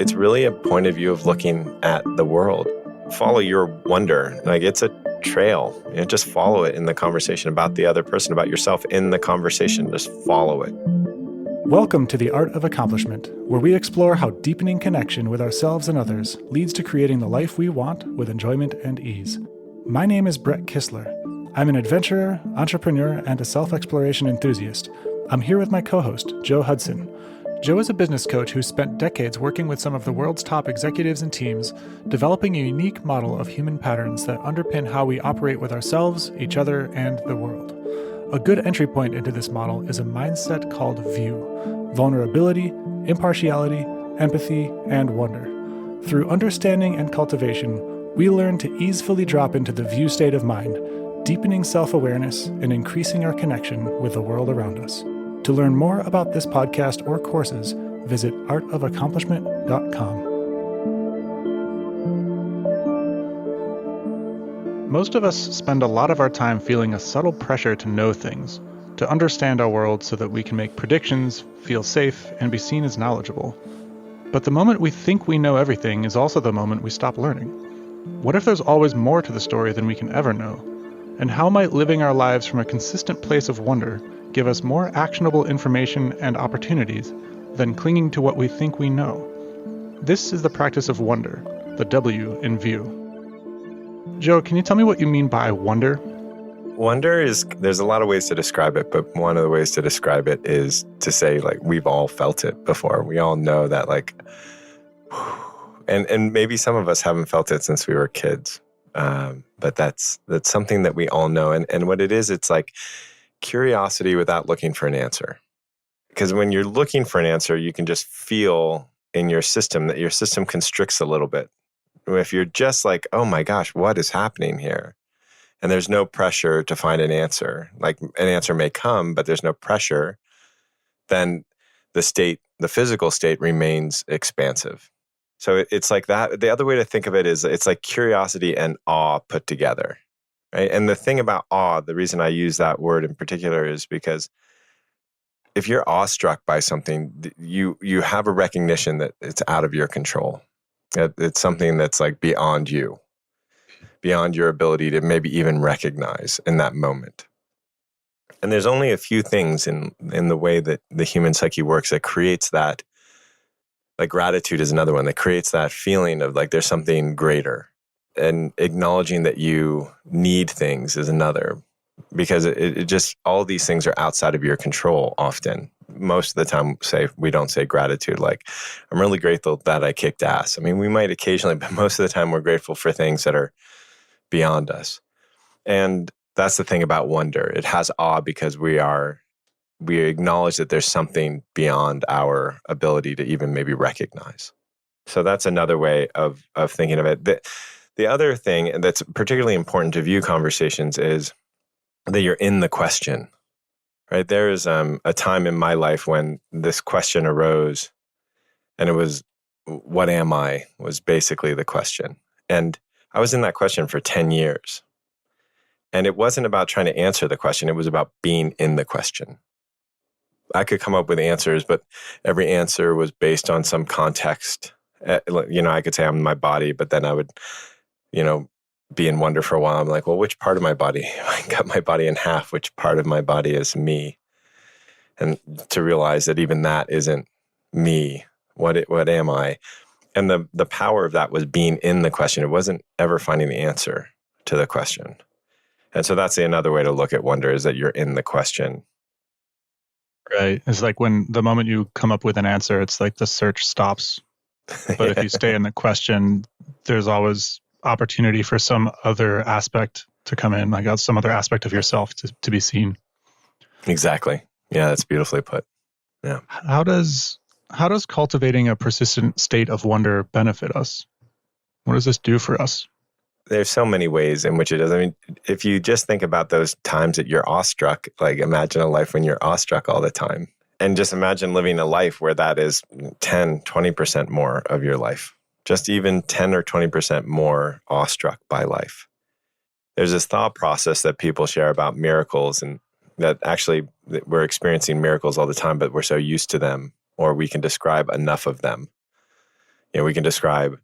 It's really a point of view of looking at the world. Follow your wonder. Like, it's a trail. Just follow it in the conversation about the other person, about yourself in the conversation. Just follow it. Welcome to The Art of Accomplishment, where we explore how deepening connection with ourselves and others leads to creating the life we want with enjoyment and ease. My name is Brett Kistler. I'm an adventurer, entrepreneur, and a self-exploration enthusiast. I'm here with my co-host, Joe Hudson. Joe is a business coach who spent decades working with some of the world's top executives and teams, developing a unique model of human patterns that underpin how we operate with ourselves, each other, and the world. A good entry point into this model is a mindset called VIEW: vulnerability, impartiality, empathy, and wonder. Through understanding and cultivation, we learn to easily drop into the VIEW state of mind, deepening self-awareness and increasing our connection with the world around us. To learn more about this podcast or courses, visit artofaccomplishment.com. Most of us spend a lot of our time feeling a subtle pressure to know things, to understand our world so that we can make predictions, feel safe, and be seen as knowledgeable. But the moment we think we know everything is also the moment we stop learning. What if there's always more to the story than we can ever know? And how might living our lives from a consistent place of wonder give us more actionable information and opportunities than clinging to what we think we know? This is the practice of wonder, the W in VIEW. Joe, can you tell me what you mean by wonder? Wonder is, there's a lot of ways to describe it, but one of the ways to describe it is to say, like, we've all felt it before. We all know that, like, and maybe some of us haven't felt it since we were kids. But that's something that we all know. And what it is, it's like curiosity without looking for an answer. Because when you're looking for an answer, you can just feel in your system that your system constricts a little bit. If you're just like, oh my gosh, what is happening here? And there's no pressure to find an answer. Like, an answer may come, but there's no pressure. Then the physical state remains expansive. So it's like that. The other way to think of it is it's like curiosity and awe put together, right? And the thing about awe, the reason I use that word in particular is because if you're awestruck by something, you have a recognition that it's out of your control. It's something that's like beyond you, beyond your ability to maybe even recognize in that moment. And there's only a few things in the way that the human psyche works that creates that. Like, gratitude is another one that creates that feeling of like there's something greater. And acknowledging that you need things is another, because it just, all these things are outside of your control often. Most of the time, we don't say gratitude. Like, I'm really grateful that I kicked ass. I mean, we might occasionally, but most of the time we're grateful for things that are beyond us. And that's the thing about wonder. It has awe because we acknowledge that there's something beyond our ability to even maybe recognize. So that's another way of thinking of it. The other thing that's particularly important to VIEW conversations is that you're in the question, right? There is a time in my life when this question arose, and it was, what am I? Was basically the question. And I was in that question for 10 years. And it wasn't about trying to answer the question. It was about being in the question. I could come up with answers, but every answer was based on some context. I could say I'm my body, but then I would, be in wonder for a while. I'm like, well, which part of my body? I cut my body in half. Which part of my body is me? And to realize that even that isn't me. What am I? And the power of that was being in the question. It wasn't ever finding the answer to the question. And so that's another way to look at wonder, is that you're in the question. Right. It's like when the moment you come up with an answer, it's like the search stops. But if you stay in the question, there's always opportunity for some other aspect to come in, like some other aspect of yourself to be seen. Exactly. Yeah, that's beautifully put. Yeah. How does cultivating a persistent state of wonder benefit us? What does this do for us? There's so many ways in which it does. I mean, if you just think about those times that you're awestruck, like imagine a life when you're awestruck all the time. And just imagine living a life where that is 10, 20% more of your life. Just even 10 or 20% more awestruck by life. There's this thought process that people share about miracles, and that actually we're experiencing miracles all the time, but we're so used to them, or we can describe enough of them. We can describe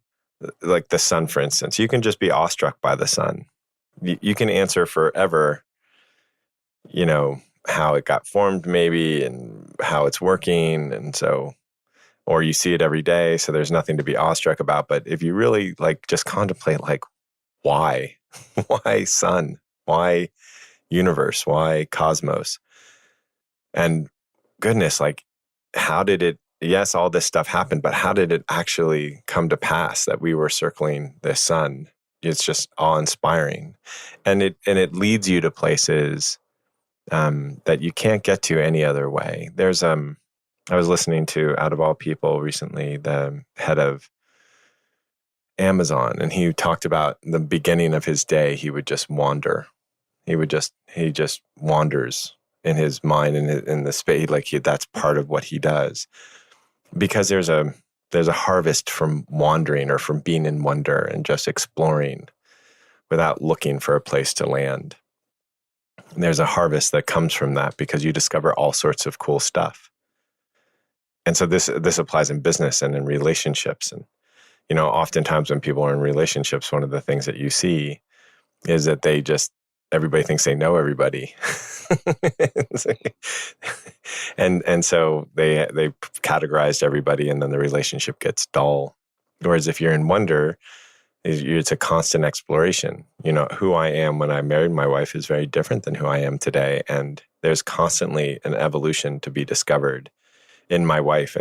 like the sun, for instance. You can just be awestruck by the sun. You can answer forever, how it got formed maybe and how it's working. And so, or you see it every day, so there's nothing to be awestruck about. But if you really like just contemplate like, why? Why sun? Why universe? Why cosmos? And goodness, like, how did it, yes, all this stuff happened, but how did it actually come to pass that we were circling the sun? It's just awe-inspiring. And it leads you to places that you can't get to any other way. I was listening to, out of all people recently, the head of Amazon, and he talked about the beginning of his day, he would just wander. He just wanders in his mind, in the space, like that's part of what he does. Because there's a harvest from wandering, or from being in wonder and just exploring without looking for a place to land. And there's a harvest that comes from that because you discover all sorts of cool stuff. And so this applies in business and in relationships. And oftentimes when people are in relationships, one of the things that you see is that everybody thinks they know everybody. and so they categorized everybody, and then the relationship gets dull. Whereas if you're in wonder, it's a constant exploration. Who I am when I married my wife is very different than who I am today. And there's constantly an evolution to be discovered in my wife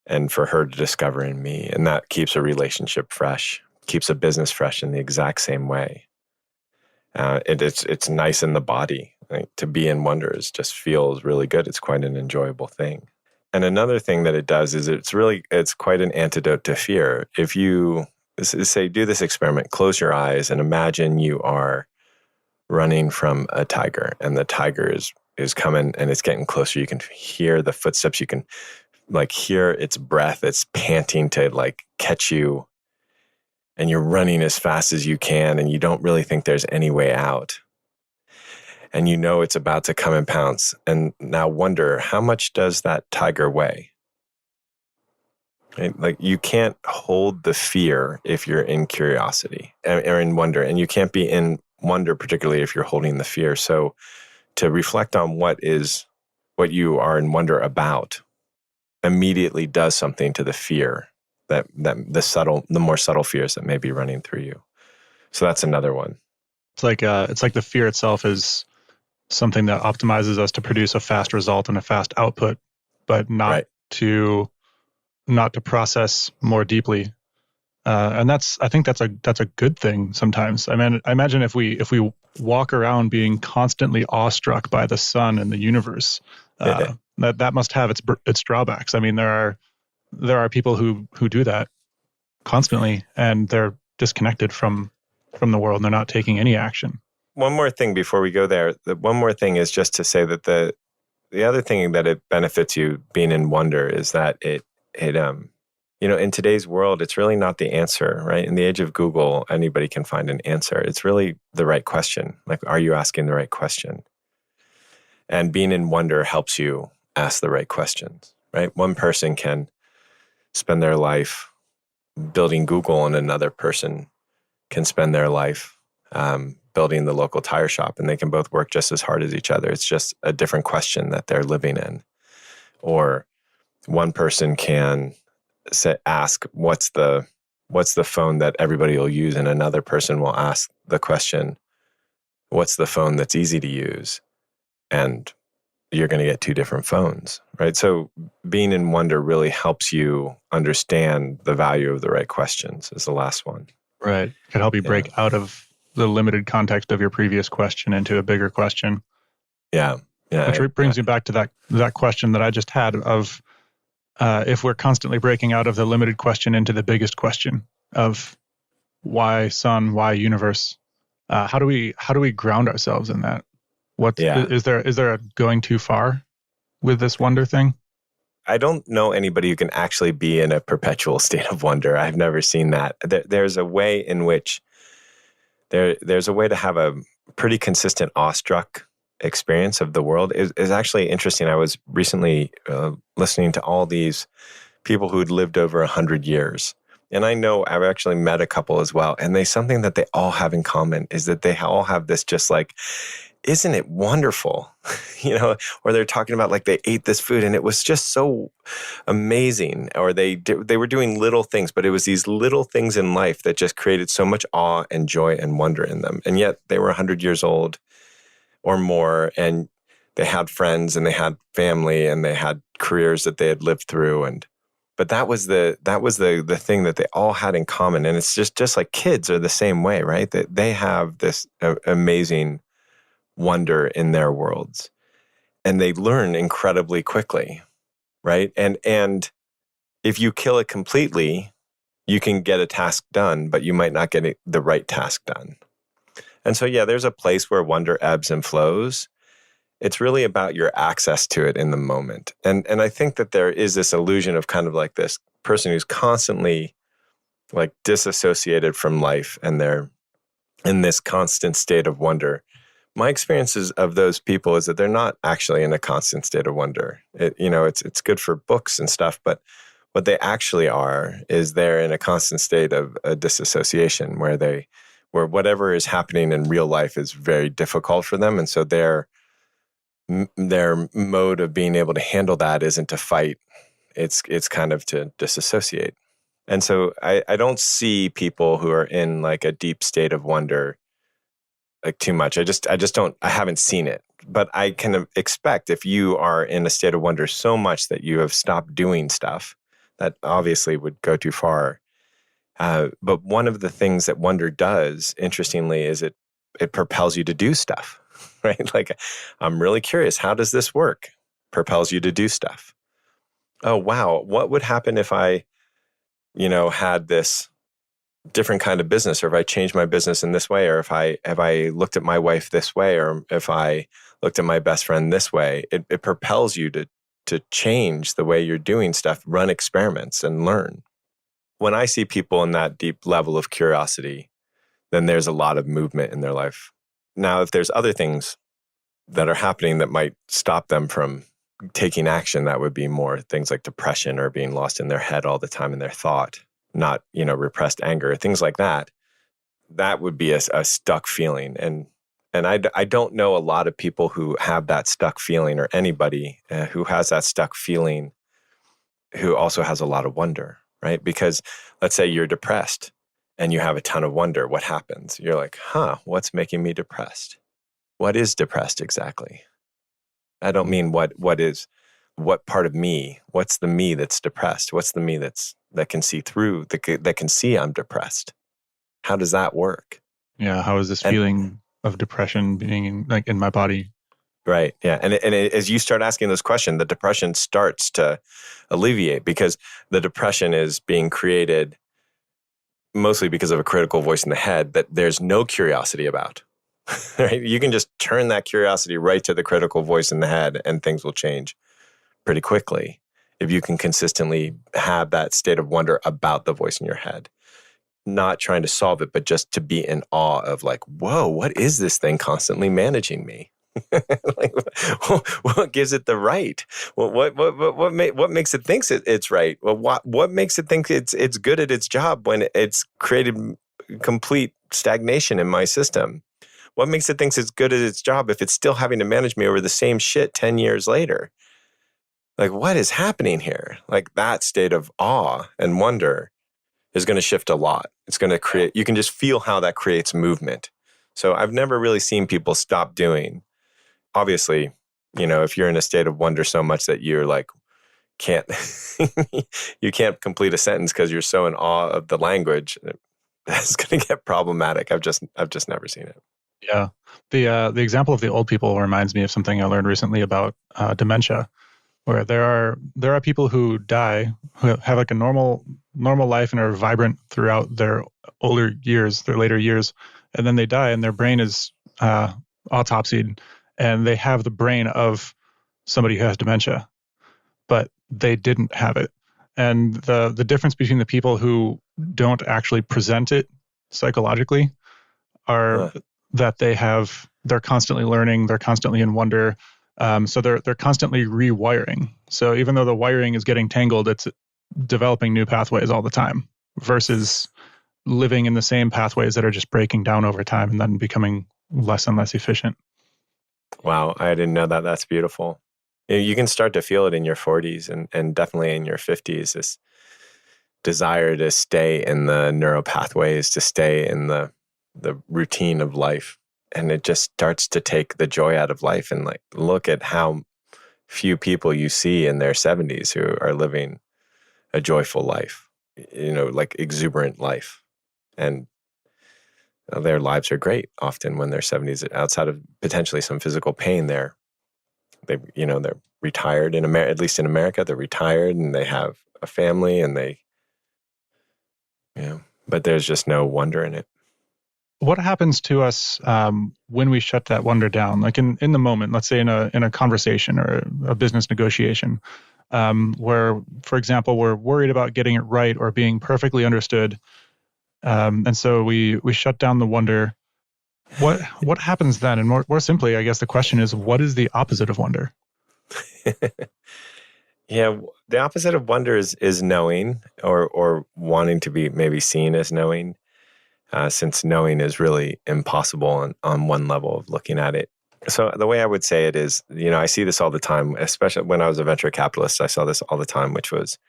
and for her to discover in me. And that keeps a relationship fresh, keeps a business fresh in the exact same way. It's nice in the body. Like, to be in wonder just feels really good. It's quite an enjoyable thing. And another thing that it does is it's quite an antidote to fear. If you say, do this experiment, close your eyes and imagine you are running from a tiger, and the tiger is coming and it's getting closer. You can hear the footsteps. You can like hear its breath. It's panting to like catch you, and you're running as fast as you can, and you don't really think there's any way out. And it's about to come and pounce. And now wonder, how much does that tiger weigh? Right? Like, you can't hold the fear if you're in curiosity or in wonder, and you can't be in wonder particularly if you're holding the fear. So to reflect on what you are in wonder about immediately does something to the fear, that the more subtle fears that may be running through you. So that's another one. It's like the fear itself is something that optimizes us to produce a fast result and a fast output, but not Right. to process more deeply. And I think that's a good thing sometimes. I mean, I imagine if we walk around being constantly awestruck by the sun and the universe, that must have its drawbacks. I mean, there are people who do that constantly, and they're disconnected from the world, and they're not taking any action. One more thing before we go there. One more thing is just to say that the other thing that it benefits you being in wonder is that it in today's world, it's really not the answer, right? In the age of Google, anybody can find an answer. It's really the right question. Like, are you asking the right question? And being in wonder helps you ask the right questions, right? One person can spend their life building Google, and another person can spend their life building the local tire shop, and they can both work just as hard as each other. It's just a different question that they're living in. Or one person can ask, what's the phone that everybody will use? And another person will ask the question, what's the phone that's easy to use? And you're going to get two different phones, right? So being in wonder really helps you understand the value of the right questions is the last one. Right. It can help you break out of the limited context of your previous question into a bigger question. Yeah. Which brings me back to that question that I just had of if we're constantly breaking out of the limited question into the biggest question of why sun, why universe, how do we ground ourselves in that? Is there a going too far with this wonder thing? I don't know anybody who can actually be in a perpetual state of wonder. I've never seen that. There's a way in which there's a way to have a pretty consistent awestruck experience of the world. Is actually interesting. I was recently listening to all these people who'd lived over 100 years. And I know I've actually met a couple as well. And something that they all have in common is that they all have this just like, isn't it wonderful? Or they're talking about like they ate this food and it was just so amazing. Or they were doing little things, but it was these little things in life that just created so much awe and joy and wonder in them. And yet they were 100 years old or more, and they had friends and they had family and they had careers that they had lived through. But that was the thing that they all had in common. And it's just like kids are the same way, right? That they have this amazing wonder in their worlds, and they learn incredibly quickly, right? And if you kill it completely, you can get a task done, but you might not get the right task done. And so, yeah, there's a place where wonder ebbs and flows. It's really about your access to it in the moment. And I think that there is this illusion of kind of like this person who's constantly like disassociated from life, and they're in this constant state of wonder. My experiences of those people is that they're not actually in a constant state of wonder. It's good for books and stuff, but what they actually are is they're in a constant state of a disassociation where whatever is happening in real life is very difficult for them. And so their mode of being able to handle that isn't to fight. It's kind of to disassociate. And so I don't see people who are in like a deep state of wonder like too much. I haven't seen it. But I can expect if you are in a state of wonder so much that you have stopped doing stuff, that obviously would go too far. But one of the things that wonder does, interestingly, is it propels you to do stuff, right? Like, I'm really curious, how does this work? Propels you to do stuff. Oh, wow. What would happen if I, had this different kind of business, or if I changed my business in this way, or if I looked at my wife this way, or if I looked at my best friend this way? It propels you to change the way you're doing stuff, run experiments, and learn. When I see people in that deep level of curiosity, then there's a lot of movement in their life. Now, if there's other things that are happening that might stop them from taking action, that would be more things like depression or being lost in their head all the time in their thought, not, repressed anger, things like that. That would be a stuck feeling. And I don't know a lot of people who have that stuck feeling, or anybody who has that stuck feeling who also has a lot of wonder, right? Because let's say you're depressed and you have a ton of wonder. What happens? You're like, what's making me depressed? What is depressed exactly? I don't mean what part of me, what's the me that's depressed? What's the me that can see through, that can see I'm depressed? How does that work? Yeah. How is this feeling of depression being in my body? Right. Yeah. And as you start asking this question, the depression starts to alleviate, because the depression is being created mostly because of a critical voice in the head that there's no curiosity about. Right? You can just turn that curiosity right to the critical voice in the head, and things will change pretty quickly if you can consistently have that state of wonder about the voice in your head. Not trying to solve it, but just to be in awe of like, whoa, what is this thing constantly managing me? Like, what gives it the right? What makes it think it's right? Well, what makes it think it's good at its job when it's created complete stagnation in my system? What makes it think it's good at its job if it's still having to manage me over the same shit 10 years later? Like, what is happening here? Like, that state of awe and wonder is going to shift a lot. It's going to create, you can just feel how that creates movement. So I've never really seen people stop doing. Obviously, if you're in a state of wonder so much that you're like, you can't complete a sentence because you're so in awe of the language, that's going to get problematic. I've just never seen it. Yeah. The example of the old people reminds me of something I learned recently about dementia, where there are people who die, who have like a normal life and are vibrant throughout their older years, their later years, and then they die and their brain is autopsied, and they have the brain of somebody who has dementia, but they didn't have it. And the difference between the people who don't actually present it psychologically are that they're constantly learning, they're constantly in wonder. So they're constantly rewiring. So even though the wiring is getting tangled, developing new pathways all the time versus living in the same pathways that are just breaking down over time and then becoming less and less efficient. Wow, I didn't know that. That's beautiful. You can start to feel it in your 40s and definitely in your 50s, this desire to stay in the neural pathways, to stay in the routine of life. And it just starts to take the joy out of life. And like, look at how few people you see in their 70s who are living a joyful life, like exuberant life. And their lives are great often when they're 70s, outside of potentially some physical pain. They're retired in America, at least in America, they're retired and they have a family and but there's just no wonder in it. What happens to us when we shut that wonder down? Like in the moment, let's say in a conversation or a business negotiation, where, for example, we're worried about getting it right or being perfectly understood, and so we shut down the wonder. What happens then? And more simply, I guess the question is, what is the opposite of wonder? Yeah, the opposite of wonder is knowing, or wanting to be maybe seen as knowing, since knowing is really impossible on one level of looking at it. So the way I would say it is, I see this all the time, especially when I was a venture capitalist. I saw this all the time, which was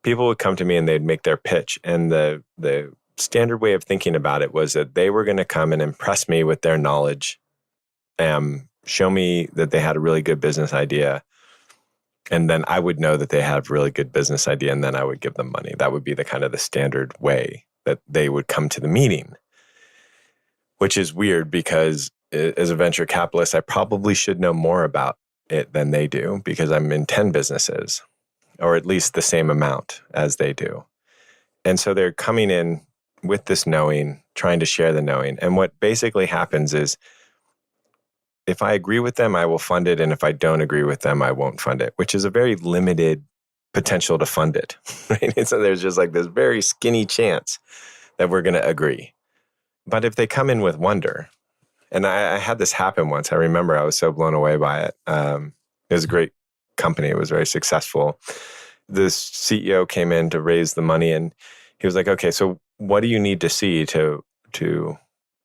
people would come to me and they'd make their pitch, and the standard way of thinking about it was that they were going to come and impress me with their knowledge, show me that they had a really good business idea. And then I would know that they have a really good business idea, and then I would give them money. That would be the kind of the standard way that they would come to the meeting, which is weird because as a venture capitalist, I probably should know more about it than they do because I'm in 10 businesses, or at least the same amount as they do. And so they're coming in with this knowing, trying to share the knowing. And what basically happens is, if I agree with them, I will fund it. And if I don't agree with them, I won't fund it, which is a very limited potential to fund it. Right? And so there's just like this very skinny chance that we're going to agree. But if they come in with wonder, and I had this happen once, I remember I was so blown away by it. It was a great company. It was very successful. This CEO came in to raise the money, and he was like, okay, so what do you need to see to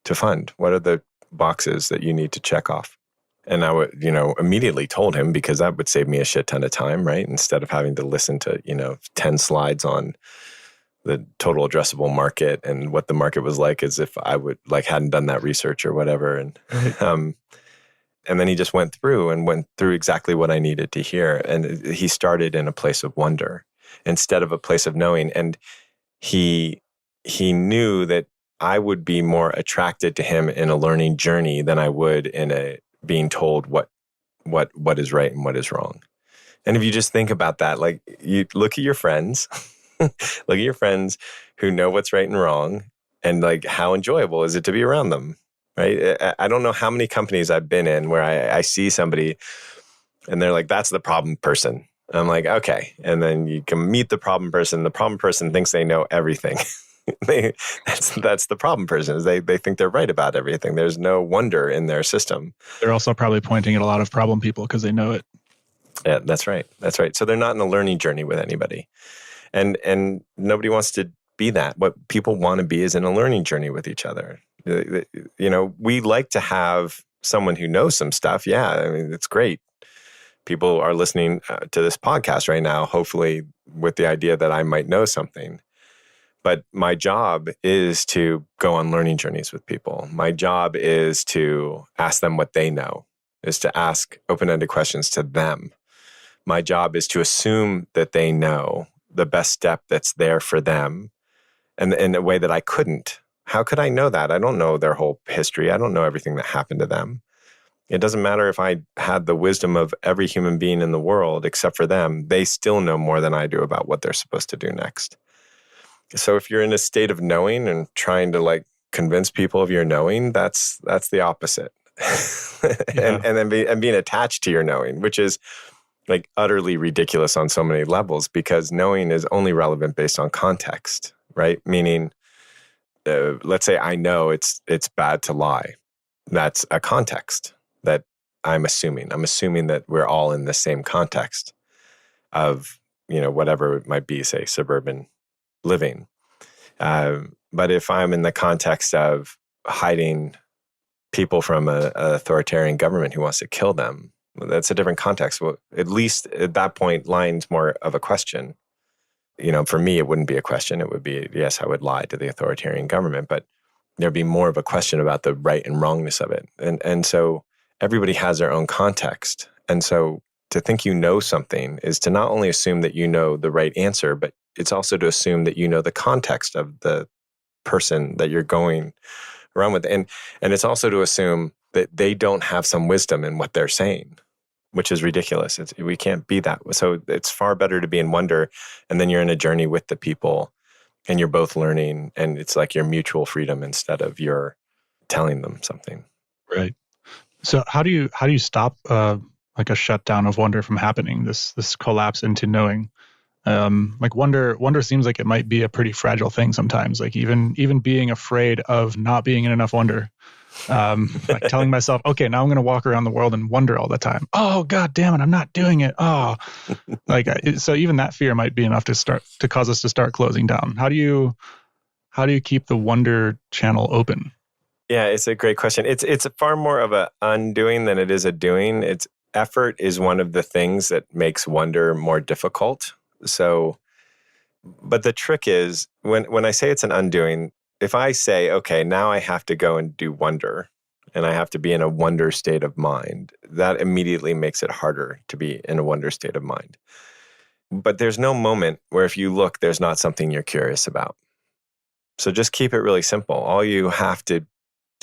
fund? What are the boxes that you need to check off? And I would, immediately told him, because that would save me a shit ton of time, right? Instead of having to listen to, 10 slides on the total addressable market and what the market was like, as if I would hadn't done that research or whatever. And, and then he just went through exactly what I needed to hear. And he started in a place of wonder instead of a place of knowing. And he knew that I would be more attracted to him in a learning journey than I would in a being told what is right and what is wrong. And if you just think about that, like, you look at your friends, look at your friends who know what's right and wrong, and like, how enjoyable is it to be around them, right? I don't know how many companies I've been in where I see somebody and they're like, that's the problem person. I'm like, okay. And then you can meet the problem person. The problem person thinks they know everything. That's the problem person, is they think they're right about everything. There's no wonder in their system. They're also probably pointing at a lot of problem people because they know it. Yeah, that's right. That's right. So they're not in a learning journey with anybody. And nobody wants to be that. What people want to be is in a learning journey with each other. We like to have someone who knows some stuff. Yeah, I mean, it's great. People are listening to this podcast right now, hopefully with the idea that I might know something. But my job is to go on learning journeys with people. My job is to ask them what they know, is to ask open-ended questions to them. My job is to assume that they know the best step that's there for them, and in a way that I couldn't. How could I know that? I don't know their whole history. I don't know everything that happened to them. It doesn't matter if I had the wisdom of every human being in the world except for them. They still know more than I do about what they're supposed to do next. So if you're in a state of knowing and trying to convince people of your knowing, that's the opposite. Yeah. and then being attached to your knowing, which is utterly ridiculous on so many levels, because knowing is only relevant based on context, right? Meaning, let's say I know it's bad to lie. That's a context that I'm assuming. I'm assuming that we're all in the same context of whatever it might be, say suburban living. But if I'm in the context of hiding people from an authoritarian government who wants to kill them, that's a different context. Well, at least at that point, lying's more of a question. For me, it wouldn't be a question. It would be, yes, I would lie to the authoritarian government, but there'd be more of a question about the right and wrongness of it. And so everybody has their own context. And so to think you know something is to not only assume that you know the right answer, but it's also to assume that you know the context of the person that you're going around with. And it's also to assume that they don't have some wisdom in what they're saying, which is ridiculous. We can't be that. So it's far better to be in wonder, and then you're in a journey with the people and you're both learning, and it's like your mutual freedom instead of you're telling them something. Right. So how do you stop like a shutdown of wonder from happening? This collapse into knowing. Like wonder seems like it might be a pretty fragile thing sometimes. Like even being afraid of not being in enough wonder. Like telling myself, okay, now I'm going to walk around the world and wonder all the time. Oh, God damn it, I'm not doing it. Oh, so even that fear might be enough to cause us to start closing down. How do you keep the wonder channel open? Yeah, it's a great question. It's far more of a undoing than it is a doing. It's effort is one of the things that makes wonder more difficult. So, but the trick is when I say it's an undoing, if I say, okay, now I have to go and do wonder, and I have to be in a wonder state of mind, that immediately makes it harder to be in a wonder state of mind. But there's no moment where if you look, there's not something you're curious about. So just keep it really simple. All you have to,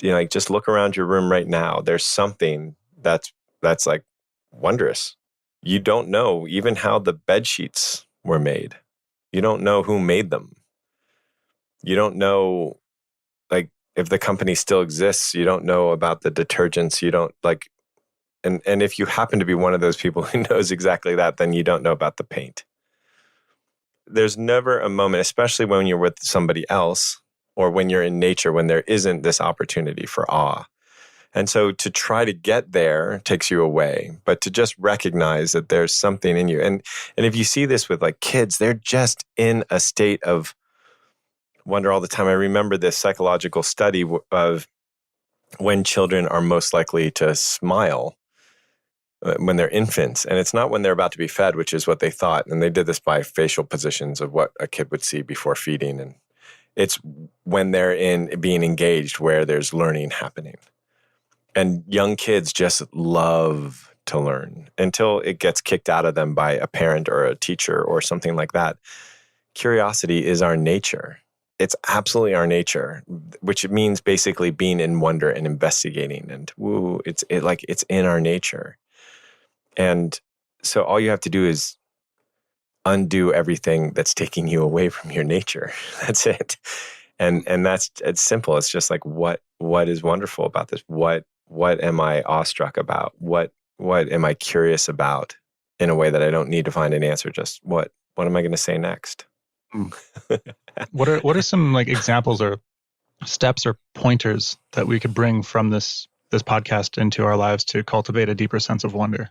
like just look around your room right now. There's something that's like wondrous. You don't know even how the bed sheets were made. You don't know who made them. You don't know, like, if the company still exists. You don't know about the detergents. You don't like, and if you happen to be one of those people who knows exactly that, then you don't know about the paint. There's never a moment, especially when you're with somebody else or when you're in nature, when there isn't this opportunity for awe. And so to try to get there takes you away, but to just recognize that there's something in you. And if you see this with like kids, they're just in a state of wonder all the time. I remember this psychological study of when children are most likely to smile when they're infants. And it's not when they're about to be fed, which is what they thought. And they did this by facial positions of what a kid would see before feeding. And it's when they're in being engaged where there's learning happening. And young kids just love to learn until it gets kicked out of them by a parent or a teacher or something like that. Curiosity is our nature. It's absolutely our nature, which means basically being in wonder and investigating. And it's in our nature. And so all you have to do is undo everything that's taking you away from your nature. That's it. And it's simple. It's just like, what is wonderful about this? What am I awestruck about? What am I curious about in a way that I don't need to find an answer? Just what am I going to say next? What are some like examples or steps or pointers that we could bring from this podcast into our lives to cultivate a deeper sense of wonder?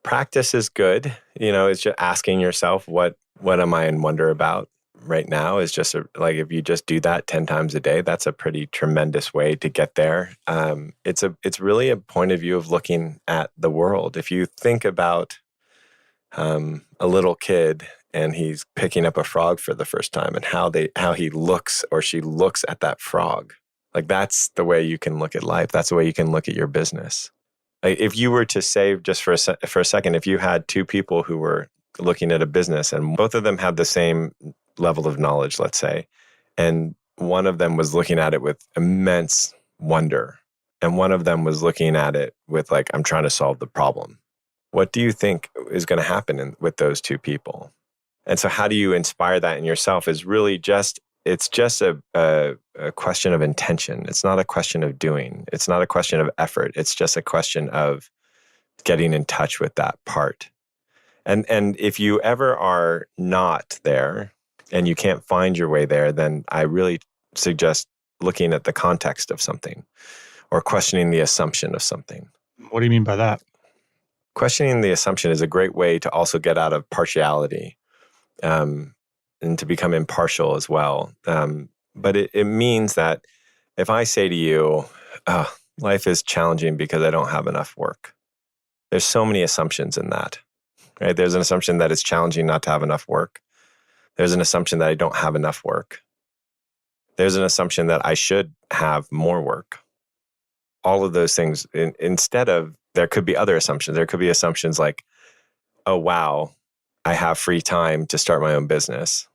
Practice is good. It's just asking yourself, what am I in wonder about right now? Is just like, if you just do that 10 times a day, that's a pretty tremendous way to get there. It's really a point of view of looking at the world. If you think about a little kid and he's picking up a frog for the first time and how he looks or she looks at that frog, like that's the way you can look at life. That's the way you can look at your business. Like if you were to say just for a second, if you had two people who were looking at a business and both of them had the same level of knowledge, let's say, and one of them was looking at it with immense wonder and one of them was looking at it with like, I'm trying to solve the problem. What do you think is going to happen with those two people? And so how do you inspire that in yourself is really it's just a question of intention. It's not a question of doing. It's not a question of effort. It's just a question of getting in touch with that part. And if you ever are not there and you can't find your way there, then I really suggest looking at the context of something or questioning the assumption of something. What do you mean by that? Questioning the assumption is a great way to also get out of partiality. um, and to become impartial as well. But it means that if I say to you, oh, life is challenging because I don't have enough work, there's so many assumptions in that, right? There's an assumption that it's challenging not to have enough work. There's an assumption that I don't have enough work. There's an assumption that I should have more work. All of those things, instead of, there could be other assumptions. There could be assumptions like, oh, wow, I have free time to start my own business.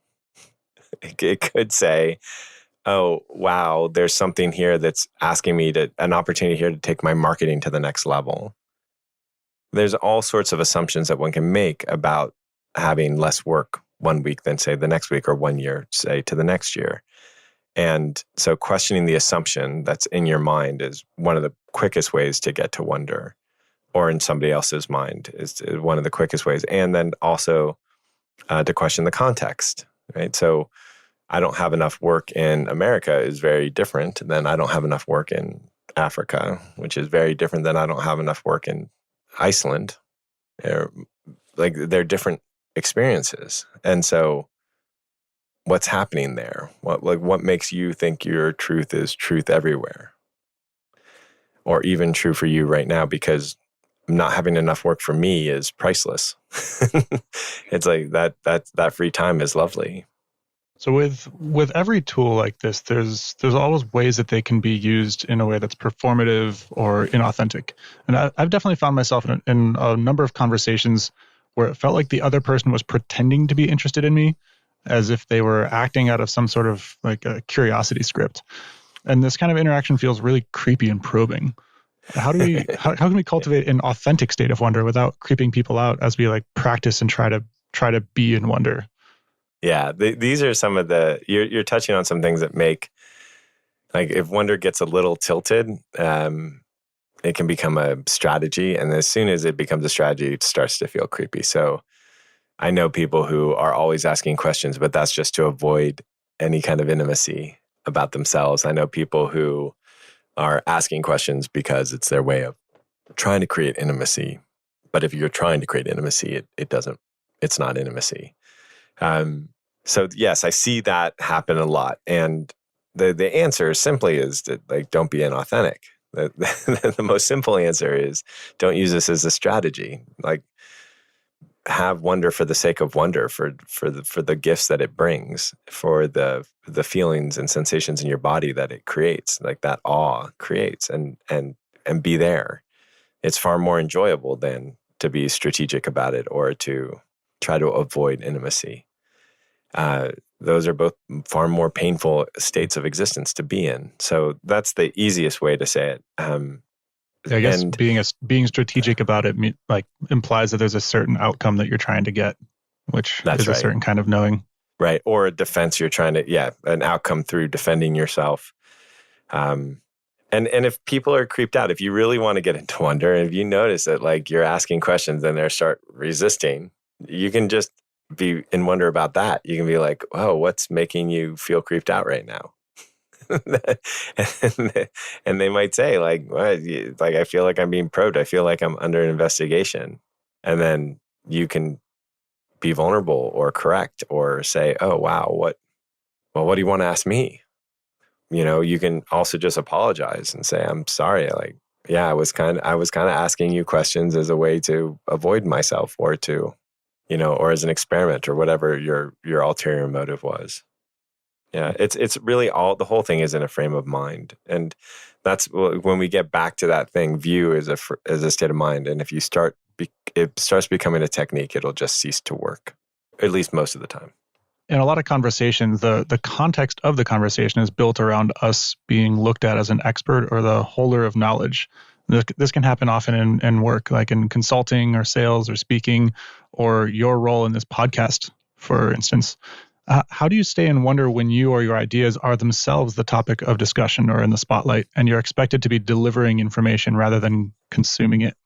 It could say, oh, wow, there's something here that's asking me an opportunity here to take my marketing to the next level. There's all sorts of assumptions that one can make about having less work one week than, say, the next week, or 1 year, say, to the next year. And so questioning the assumption that's in your mind is one of the quickest ways to get to wonder, or in somebody else's mind is one of the quickest ways. And then also to question the context, right? So I don't have enough work in America is very different than I don't have enough work in Africa, which is very different than I don't have enough work in Iceland. They're different experiences. And so what's happening there? What makes you think your truth is truth everywhere? Or even true for you right now, because not having enough work for me is priceless. It's like that free time is lovely. So with every tool like this, there's always ways that they can be used in a way that's performative or inauthentic. And I've definitely found myself in a number of conversations where it felt like the other person was pretending to be interested in me, as if they were acting out of some sort of like a curiosity script. And this kind of interaction feels really creepy and probing. How can we cultivate an authentic state of wonder without creeping people out as we like practice and try to be in wonder? Yeah, these are some of you're touching on some things that make, like, if wonder gets a little tilted, it can become a strategy. And as soon as it becomes a strategy, it starts to feel creepy. So I know people who are always asking questions, but that's just to avoid any kind of intimacy about themselves. I know people who are asking questions because it's their way of trying to create intimacy. But if you're trying to create intimacy, it's not intimacy. So yes, I see that happen a lot. And the answer simply is that, like, don't be inauthentic. The most simple answer is don't use this as a strategy. Like, have wonder for the sake of wonder, for the gifts that it brings, for the feelings and sensations in your body that it creates, like that awe creates, and be there. It's far more enjoyable than to be strategic about it or to try to avoid intimacy. Those are both far more painful states of existence to be in. So that's the easiest way to say it. I guess being strategic about it like implies that there's a certain outcome that you're trying to get, which is a certain kind of knowing. Right. Or a defense you're trying to, an outcome through defending yourself. And if people are creeped out, if you really want to get into wonder, and if you notice that, like, you're asking questions and they start resisting, you can just be in wonder about that. You can be like, "Oh, what's making you feel creeped out right now?" and they might say, like, "What? Like, I feel like I'm being probed. I feel like I'm under an investigation." And then you can be vulnerable or correct or say, "Oh, wow, what do you want to ask me?" You can also just apologize and say, "I'm sorry. Like, yeah, I was kind of asking you questions as a way to avoid myself, or to, or as an experiment, or whatever your ulterior motive was." Yeah, it's really the whole thing is in a frame of mind. And that's when we get back to that thing, view as a state of mind. And if you it starts becoming a technique, it'll just cease to work, at least most of the time. In a lot of conversations, the context of the conversation is built around us being looked at as an expert or the holder of knowledge. This can happen often in work, like in consulting or sales or speaking, or your role in this podcast, for instance. How do you stay in wonder when you or your ideas are themselves the topic of discussion or in the spotlight, and you're expected to be delivering information rather than consuming it?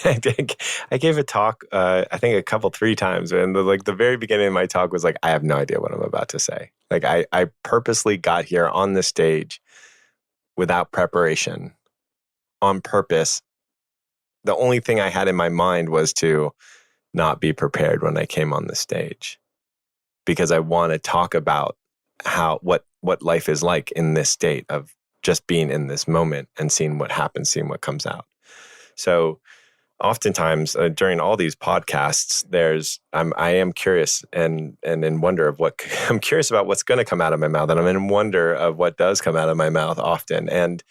I gave a talk, I think three times, and the very beginning of my talk was like, I have no idea what I'm about to say. Like, I purposely got here on the stage without preparation, on purpose. The only thing I had in my mind was to not be prepared when I came on the stage, because I want to talk about what life is like in this state of just being in this moment and seeing what happens, seeing what comes out. So oftentimes during all these podcasts, I am curious and in wonder of what I'm curious about what's going to come out of my mouth, and I'm in wonder of what does come out of my mouth often. And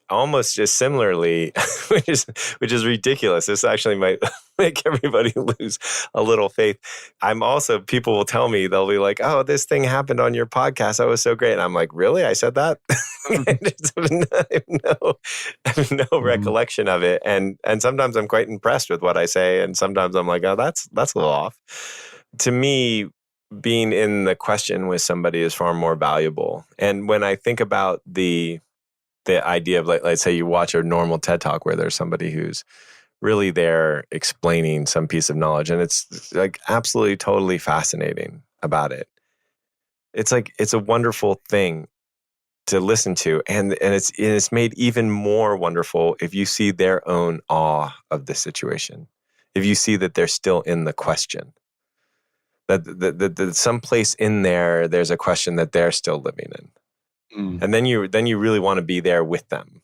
almost just similarly, which is ridiculous. This actually might make everybody lose a little faith. People will tell me, they'll be like, "Oh, this thing happened on your podcast. That was so great." And I'm like, "Really? I said that?" I have no recollection of it. And sometimes I'm quite impressed with what I say, and sometimes I'm like, "Oh, that's a little off." To me, being in the question with somebody is far more valuable. And when I think about the idea of, like, let's say you watch a normal TED Talk where there's somebody who's really there explaining some piece of knowledge, and it's like absolutely totally fascinating about it. It's like, it's a wonderful thing to listen to. And it's made even more wonderful if you see their own awe of the situation. If you see that they're still in the question, that someplace in there's a question that they're still living in. And then you really want to be there with them.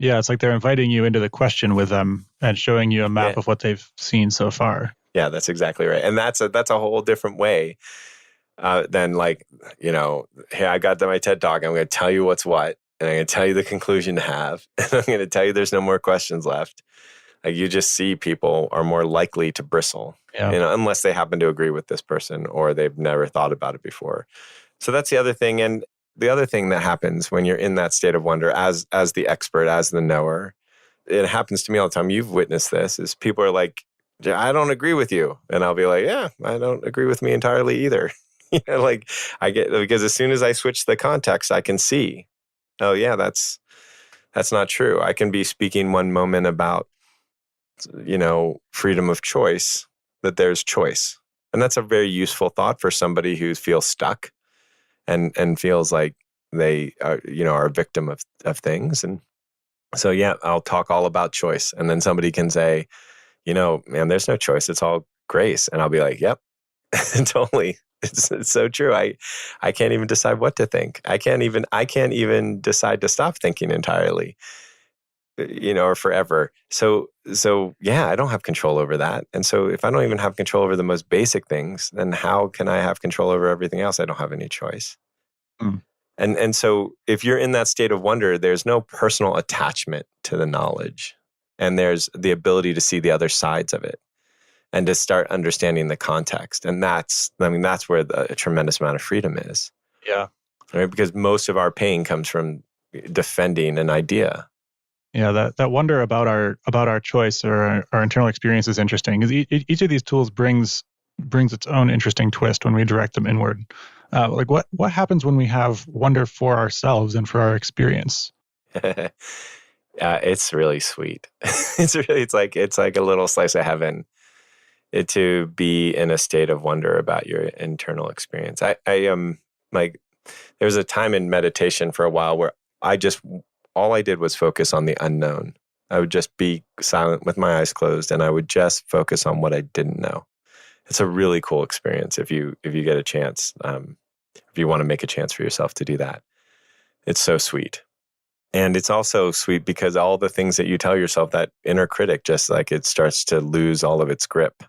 Yeah, it's like they're inviting you into the question with them and showing you a map of what they've seen so far. Yeah, that's exactly right. And that's a whole different way than, like, hey, I got my TED Talk. I'm going to tell you what's what, and I'm going to tell you the conclusion to have, and I'm going to tell you there's no more questions left. Like, you just see people are more likely to bristle, unless they happen to agree with this person or they've never thought about it before. So that's the other thing. And the other thing that happens when you're in that state of wonder as the expert, as the knower, it happens to me all the time. You've witnessed this, is people are like, "I don't agree with you." And I'll be like, "Yeah, I don't agree with me entirely either." Like, because as soon as I switch the context, I can see, oh yeah, that's not true. I can be speaking one moment about, freedom of choice, that there's choice. And that's a very useful thought for somebody who feels stuck and feels like they are a victim of things. And so, yeah, I'll talk all about choice. And then somebody can say, "Man, there's no choice. It's all grace." And I'll be like, "Yep, totally. It's so true. I can't even decide what to think. I can't even decide to stop thinking entirely, or forever. So yeah, I don't have control over that. And so if I don't even have control over the most basic things, then how can I have control over everything else? I don't have any choice." And so if you're in that state of wonder, there's no personal attachment to the knowledge, and there's the ability to see the other sides of it and to start understanding the context. And that's where a tremendous amount of freedom is. Yeah. Right? Because most of our pain comes from defending an idea. Yeah, that wonder about our choice or our internal experience is interesting, because each of these tools brings its own interesting twist when we direct them inward. Like what happens when we have wonder for ourselves and for our experience? It's really sweet. It's like a little slice of heaven, to be in a state of wonder about your internal experience. I like, there was a time in meditation for a while where all I did was focus on the unknown. I would just be silent with my eyes closed, and I would just focus on what I didn't know. It's a really cool experience if you get a chance. If you want to make a chance for yourself to do that, it's so sweet. And it's also sweet because all the things that you tell yourself, that inner critic, just like, it starts to lose all of its grip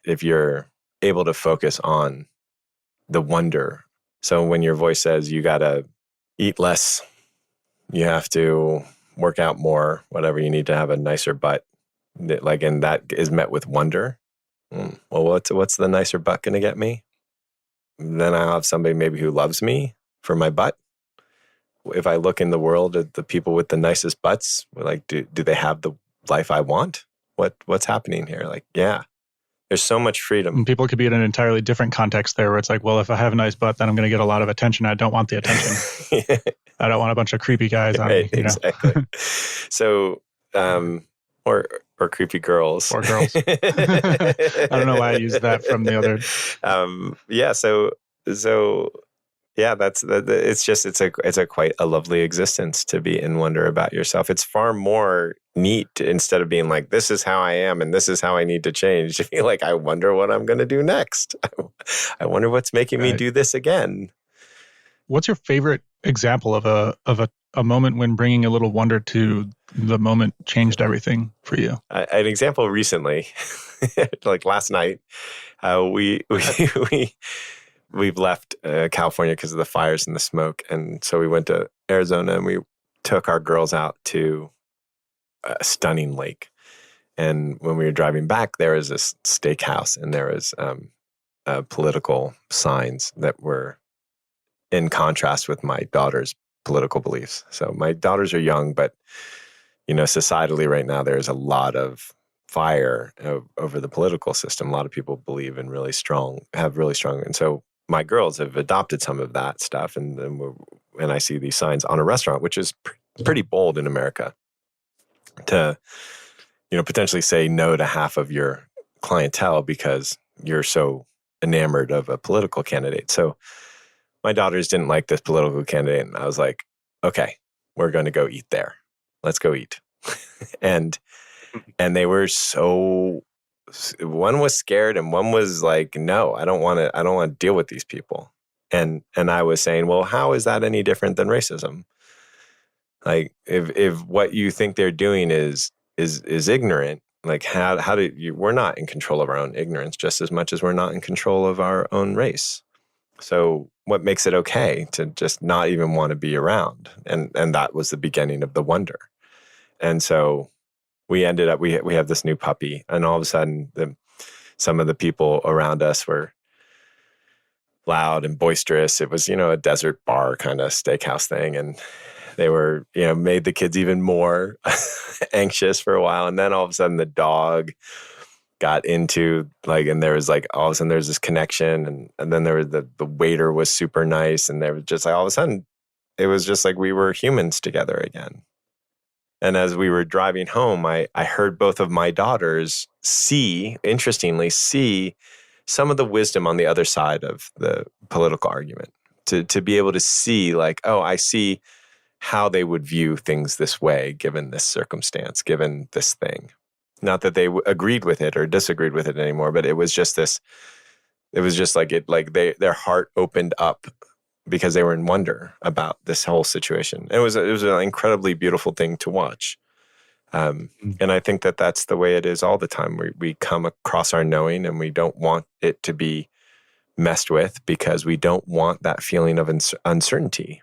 if you're able to focus on the wonder. So when your voice says you got to eat less, you have to work out more, whatever, you need to have a nicer butt, and that is met with wonder. Well, what's the nicer butt going to get me? Then I'll have somebody maybe who loves me for my butt. If I look in the world at the people with the nicest butts, like, do they have the life I want? What's happening here? Like, yeah, there's so much freedom. And people could be in an entirely different context there, where it's like, well, if I have a nice butt, then I'm going to get a lot of attention. I don't want the attention. I don't want a bunch of creepy guys on me. Exactly. So, or creepy girls. Or girls. I don't know why I used that from the other. Yeah. So Yeah, it's a quite a lovely existence to be in wonder about yourself. It's far more neat instead of being like, this is how I am and this is how I need to change, to be like, I wonder what I'm going to do next. I wonder what's making me Right. do this again. What's your favorite example of a moment when bringing a little wonder to the moment changed everything for you? An example recently, like last night, we we've left California because of the fires and the smoke, and so we went to Arizona and we took our girls out to a stunning lake. And when we were driving back, there was this steakhouse, and there was political signs that were in contrast with my daughter's political beliefs. So my daughters are young, but societally right now, there's a lot of fire over the political system. A lot of people believe in have really strong, and so my girls have adopted some of that stuff. And then I see these signs on a restaurant, which is pretty bold in America, to potentially say no to half of your clientele because you're so enamored of a political candidate. So my daughters didn't like this political candidate, and I was like, okay, we're going to go eat there. Let's go eat. and they were one was scared and one was like, no, I don't want to deal with these people. And I was saying, well, how is that any different than racism? Like, if what you think they're doing is ignorant, like how do you, we're not in control of our own ignorance just as much as we're not in control of our own race. So what makes it okay to just not even want to be around? And that was the beginning of the wonder. And so we ended up, we have this new puppy, and all of a sudden some of the people around us were loud and boisterous. It was, a desert bar kind of steakhouse thing. And they were, made the kids even more anxious for a while. And then all of a sudden the dog got into and there was all of a sudden there's this connection. And then there was the waiter was super nice. And there was just all of a sudden, it was just like we were humans together again. And as we were driving home, I heard both of my daughters interestingly see some of the wisdom on the other side of the political argument, to be able to see I see how they would view things this way, given this circumstance, given this thing. Not that they agreed with it or disagreed with it anymore, but it was just their heart opened up because they were in wonder about this whole situation. It was an incredibly beautiful thing to watch. And I think that that's the way it is all the time. We come across our knowing and we don't want it to be messed with because we don't want that feeling of uncertainty.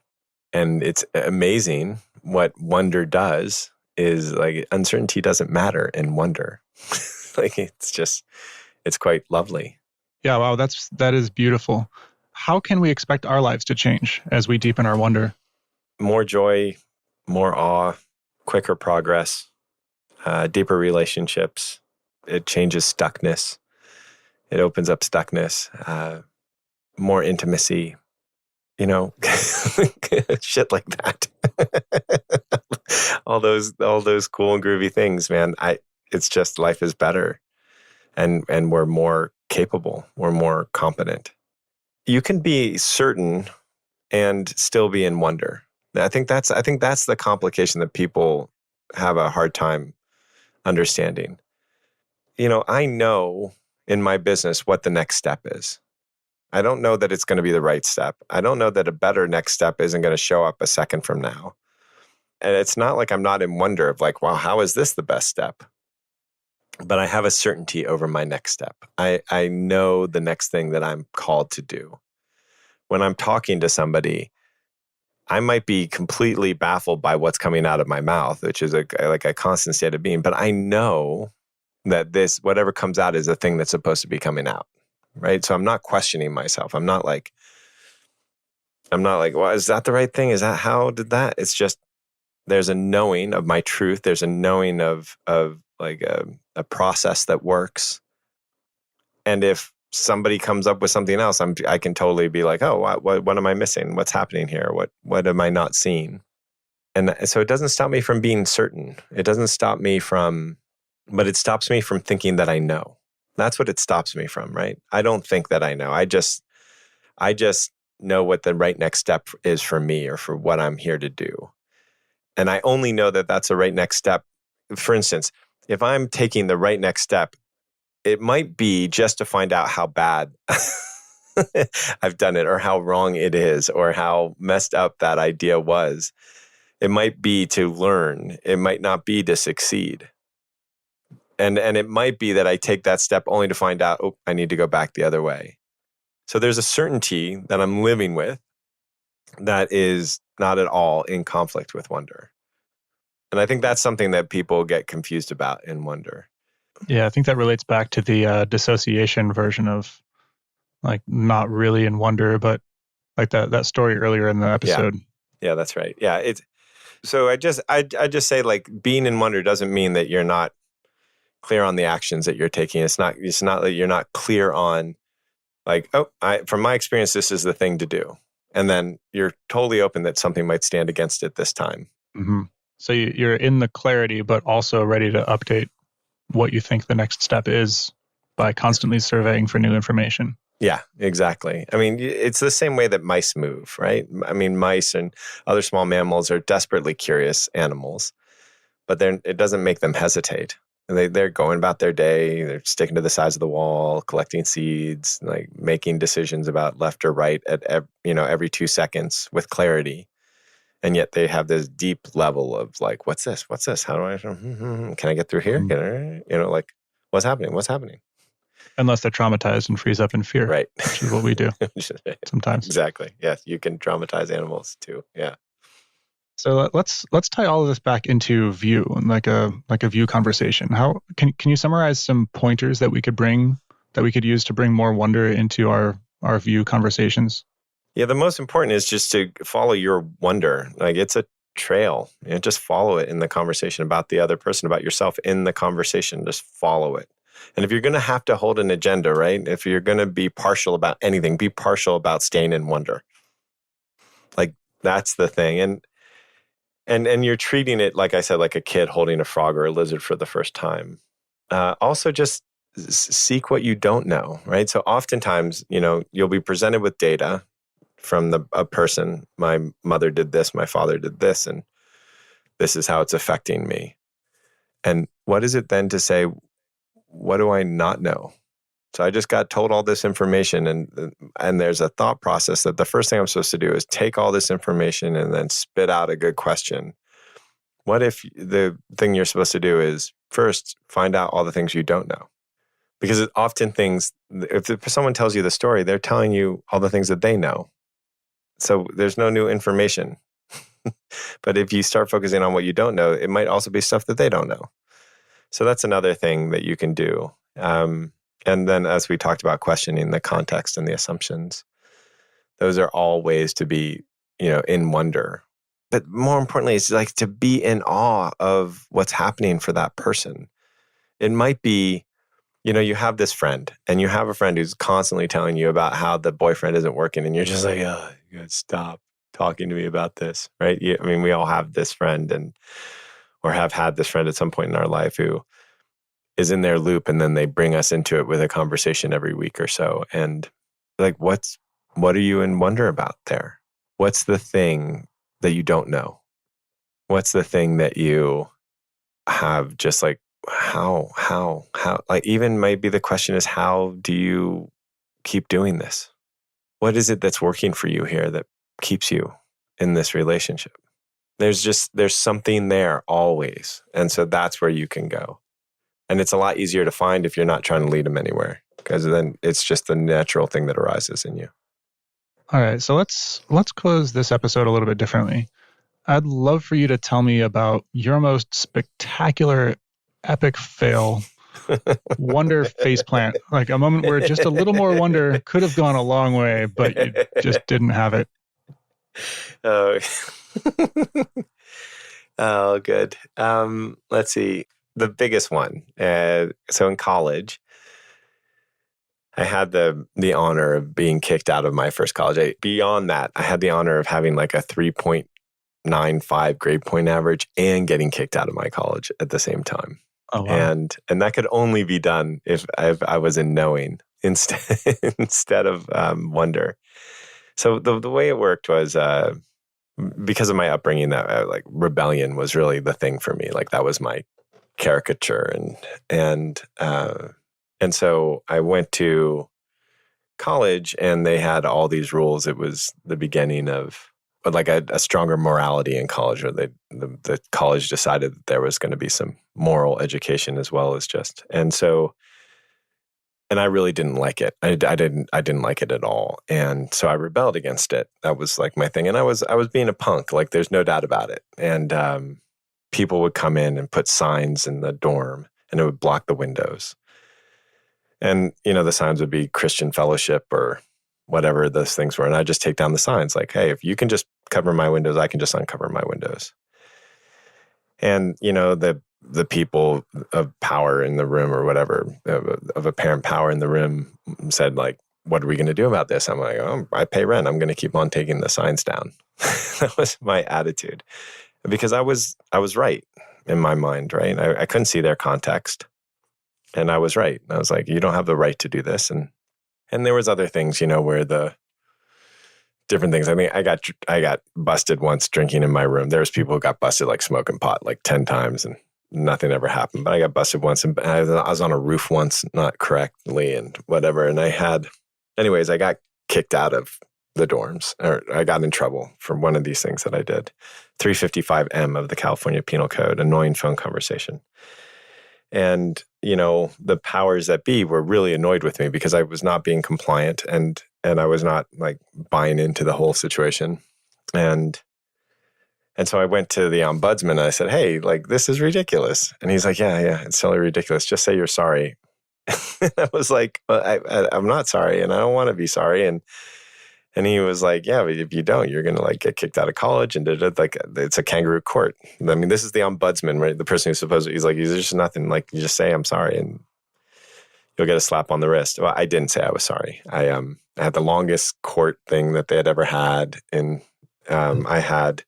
And it's amazing what wonder does is uncertainty doesn't matter in wonder. It's quite lovely. Yeah, wow, that is beautiful. How can we expect our lives to change as we deepen our wonder? More joy, more awe, quicker progress, deeper relationships. It changes stuckness. It opens up stuckness, more intimacy, shit like that. all those cool and groovy things, man. It's just life is better, and we're more capable. We're more competent. You can be certain and still be in wonder. I think that's the complication that people have a hard time understanding. I know in my business what the next step is. I don't know that it's going to be the right step. I don't know that a better next step isn't going to show up a second from now. And it's not like I'm not in wonder of wow, how is this the best step? But I have a certainty over my next step. I know the next thing that I'm called to do. When I'm talking to somebody, I might be completely baffled by what's coming out of my mouth, which is a constant state of being. But I know that whatever comes out is the thing that's supposed to be coming out. Right. So I'm not questioning myself. I'm not like, well, is that the right thing? Is that how did that? It's just, there's a knowing of my truth. There's a knowing of a process that works. And if somebody comes up with something else, I can totally be like, oh, what am I missing? What's happening here? What am I not seeing? And so it doesn't stop me from being certain. It doesn't stop me but it stops me from thinking that I know. That's what it stops me from, right? I don't think that I know. I just know what the right next step is for me or for what I'm here to do. And I only know that that's the right next step. For instance, if I'm taking the right next step, it might be just to find out how bad I've done it or how wrong it is or how messed up that idea was. It might be to learn. It might not be to succeed. And it might be that I take that step only to find out, oh, I need to go back the other way. So there's a certainty that I'm living with that is not at all in conflict with wonder. And I think that's something that people get confused about in wonder. Yeah, I think that relates back to the dissociation version of like not really in wonder, but like that story earlier in the episode. Yeah, that's right. Yeah, so I just say like being in wonder doesn't mean that you're not clear on the actions that you're taking. It's not that you're not clear on like, from my experience, this is the thing to do. And then you're totally open that something might stand against it this time. Mm-hmm. So you're in the clarity, but also ready to update what you think the next step is by constantly surveying for new information. Yeah, exactly. I mean, it's the same way that mice move, right? I mean, mice and other small mammals are desperately curious animals, but it doesn't make them hesitate. They're going about their day. They're sticking to the sides of the wall, collecting seeds, like making decisions about left or right at every 2 seconds with clarity. And yet they have this deep level of like, what's this? What's this? How do I? Can I get through here? Like, what's happening? What's happening? Unless they're traumatized and freeze up in fear, right? Which is what we do sometimes. Exactly. Yes, you can traumatize animals too. Yeah. So let's tie all of this back into view and like a view conversation. How can you summarize some pointers that we could use to bring more wonder into our view conversations? Yeah, the most important is just to follow your wonder. Like it's a trail. Just follow it in the conversation about the other person, about yourself in the conversation. Just follow it. And if you're going to have to hold an agenda, right? If you're going to be partial about anything, be partial about staying in wonder. Like that's the thing. And you're treating it, like I said, like a kid holding a frog or a lizard for the first time. Also, just seek what you don't know, right? So oftentimes, you'll be presented with data from a person. My mother did this, my father did this, and this is how it's affecting me. And what is it then to say, what do I not know? So I just got told all this information, and there's a thought process that the first thing I'm supposed to do is take all this information and then spit out a good question. What if the thing you're supposed to do is first find out all the things you don't know? Because often if someone tells you the story, they're telling you all the things that they know. So there's no new information. But if you start focusing on what you don't know, it might also be stuff that they don't know. So that's another thing that you can do. And then as we talked about questioning the context and the assumptions, those are all ways to be, in wonder. But more importantly, it's like to be in awe of what's happening for that person. It might be, you have this friend and you have a friend who's constantly telling you about how the boyfriend isn't working. And you're just like, oh, you gotta stop talking to me about this, right? I mean, we all have this friend or have had this friend at some point in our life who is in their loop, and then they bring us into it with a conversation every week or so. And like, what are you in wonder about there? What's the thing that you don't know? What's the thing that you have just like, how, like even maybe the question is, how do you keep doing this? What is it that's working for you here that keeps you in this relationship? There's something there always. And so that's where you can go. And it's a lot easier to find if you're not trying to lead them anywhere, because then it's just the natural thing that arises in you. All right. So let's close this episode a little bit differently. I'd love for you to tell me about your most spectacular, epic fail, wonder faceplant, like a moment where just a little more wonder could have gone a long way, but you just didn't have it. Oh, oh, good. Let's see. The biggest one. So in college, I had the honor of being kicked out of my first college. Beyond that, I had the honor of having like a 3.95 grade point average and getting kicked out of my college at the same time. Oh, wow. And that could only be done if I was in knowing instead of wonder. So the way it worked was because of my upbringing, that like rebellion was really the thing for me. Like that was my caricature, and so I went to college, and they had all these rules. It was the beginning of like a stronger morality in college, or the college decided that there was going to be some moral education as well as just, and I really didn't like it. I didn't like it at all. And so I rebelled against it. That was like my thing. And I was being a punk, like there's no doubt about it. And people would come in and put signs in the dorm, and it would block the windows. And, the signs would be Christian fellowship or whatever those things were. And I just take down the signs like, hey, if you can just cover my windows, I can just uncover my windows. And, the people of power in the room or whatever, of apparent power in the room said like, what are we going to do about this? I'm like, oh, I pay rent. I'm going to keep on taking the signs down. That was my attitude, because I was right in my mind, right? I couldn't see their context, and I was right. I was like, you don't have the right to do this. And there was other things, where the different things. I mean, I got busted once drinking in my room. There was people who got busted like smoking pot like 10 times, and nothing ever happened. But I got busted once, and I was on a roof once, not correctly, and whatever. And I got kicked out of the dorms, or I got in trouble for one of these things that I did. 355M of the California Penal Code, annoying phone conversation. And, the powers that be were really annoyed with me because I was not being compliant, and I was not like buying into the whole situation. And so I went to the ombudsman and I said, hey, like, this is ridiculous. And he's like, yeah, it's totally ridiculous. Just say you're sorry. I was like, well, I'm not sorry, and I don't want to be sorry. And he was like, yeah, but if you don't, you're going to like get kicked out of college, and like it's a kangaroo court. I mean, this is the ombudsman, right? The person who's he's like, there's just nothing, like you just say, I'm sorry, and you'll get a slap on the wrist. Well, I didn't say I was sorry. I had the longest court thing that they had ever had. And I had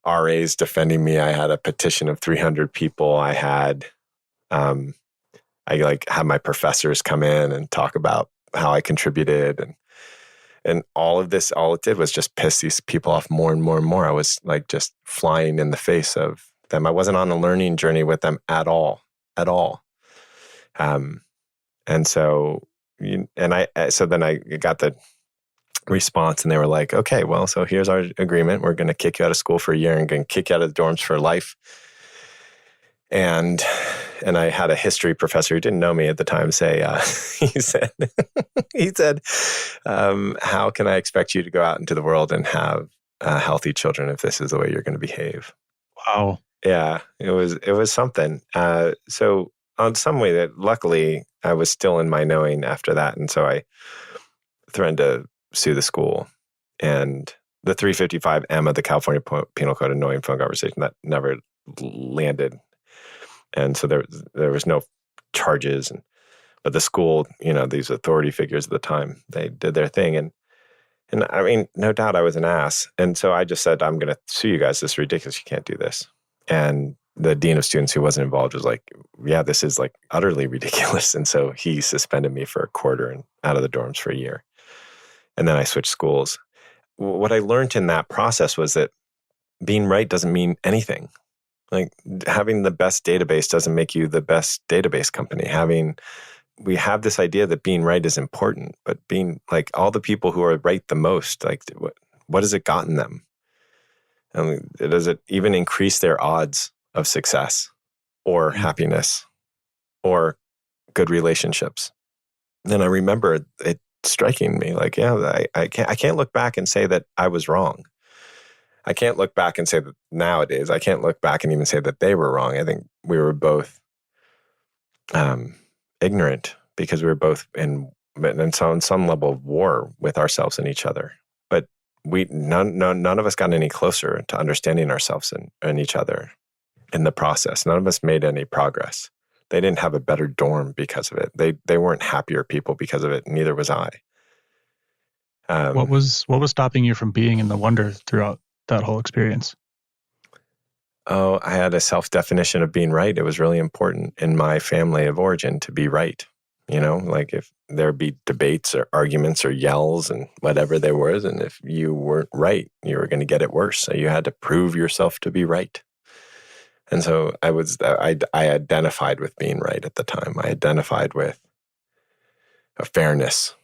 RAs defending me. I had a petition of 300 people. I had, I like had my professors come in and talk about how I contributed, and all of this, all it did was just piss these people off more and more and more. I was like just flying in the face of them. I wasn't on a learning journey with them at all. And so, so then I got the response, and they were like, okay, well, so here's our agreement. We're going to kick you out of school for a year and going to kick you out of the dorms for life. And I had a history professor who didn't know me at the time say, he said, how can I expect you to go out into the world and have healthy children if this is the way you're going to behave? Wow. Yeah, it was something. So on some way that luckily I was still in my knowing after that. And so I threatened to sue the school, and the 355M of the California Penal Code, annoying phone conversation, that never landed. And so there was no charges, but the school, these authority figures at the time, they did their thing. And I mean, no doubt I was an ass. And so I just said, I'm going to sue you guys. This is ridiculous. You can't do this. And the dean of students, who wasn't involved, was like, yeah, this is like utterly ridiculous. And so he suspended me for a quarter and out of the dorms for a year. And then I switched schools. What I learned in that process was that being right doesn't mean anything. Like having the best database doesn't make you the best database company. We have this idea that being right is important, but being like all the people who are right the most, like what has it gotten them? And does it even increase their odds of success or happiness or good relationships? Then I remember it striking me like, yeah, I can't look back and say that I was wrong. I can't look back and say that nowadays, I can't look back and even say that they were wrong. I think we were both ignorant because we were both in some level of war with ourselves and each other. But none of us got any closer to understanding ourselves and each other in the process. None of us made any progress. They didn't have a better dorm because of it. They weren't happier people because of it. Neither was I. What was stopping you from being in the wonder throughout that whole experience? Oh, I had a self-definition of being right. It was really important in my family of origin to be right. like if there'd be debates or arguments or yells and whatever there was, and if you weren't right, you were going to get it worse. So you had to prove yourself to be right. And so I identified with being right at the time. I identified with a fairness,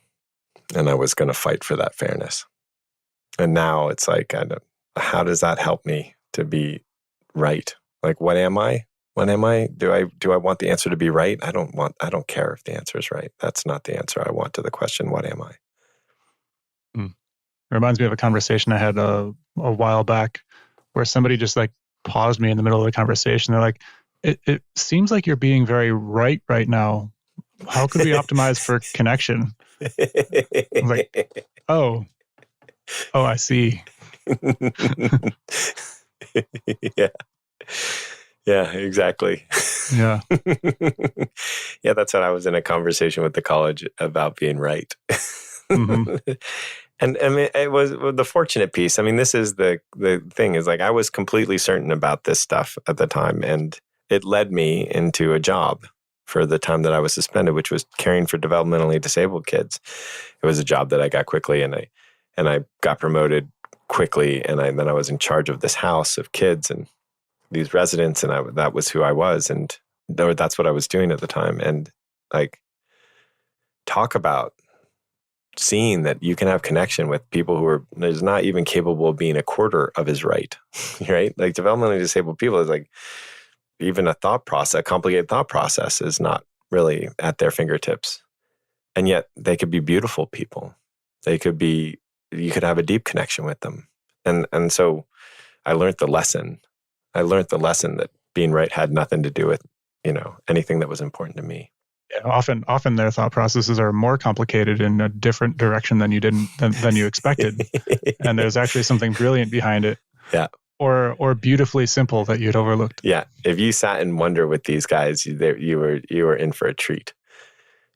and I was going to fight for that fairness. And now it's like, how does that help me to be right? Like, what am I? What am I? Do I want the answer to be right? I don't care if the answer is right. That's not the answer I want to the question, what am I? It reminds me of a conversation I had a while back where somebody just like paused me in the middle of the conversation. They're like, it seems like you're being very right now. How could we optimize for connection? I was like, oh, I see. Yeah. Yeah, exactly. Yeah. Yeah, that's what I was in a conversation with the college about being right. Mm-hmm. And I mean, it was the fortunate piece. I mean, this is the thing is like I was completely certain about this stuff at the time, and it led me into a job for the time that I was suspended, which was caring for developmentally disabled kids. It was a job that I got quickly, and I got promoted quickly, and then I was in charge of this house of kids and these residents, and that was who I was, and that's what I was doing at the time. And like, talk about seeing that you can have connection with people who is not even capable of being a quarter of his right, right? Like developmentally disabled people is like, even a complicated thought process is not really at their fingertips. And yet they could be beautiful people. You could have a deep connection with them. And so I learned the lesson. That being right had nothing to do with, anything that was important to me. Yeah, often their thought processes are more complicated in a different direction than you expected. And there's actually something brilliant behind it. Yeah. Or beautifully simple that you'd overlooked. Yeah. If you sat in wonder with these guys, you were in for a treat.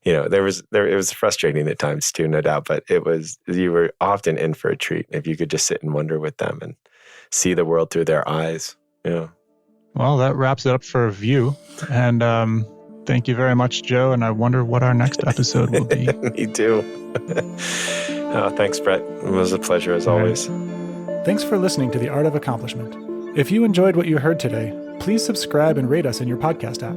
It was frustrating at times too, no doubt, but you were often in for a treat if you could just sit and wonder with them and see the world through their eyes. Yeah. Well, that wraps it up for View. And thank you very much, Joe. And I wonder what our next episode will be. Me too. Oh, thanks, Brett. It was a pleasure as always. Thanks for listening to The Art of Accomplishment. If you enjoyed what you heard today, please subscribe and rate us in your podcast app.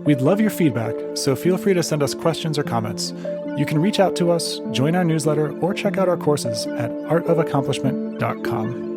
We'd love your feedback, so feel free to send us questions or comments. You can reach out to us, join our newsletter, or check out our courses at artofaccomplishment.com.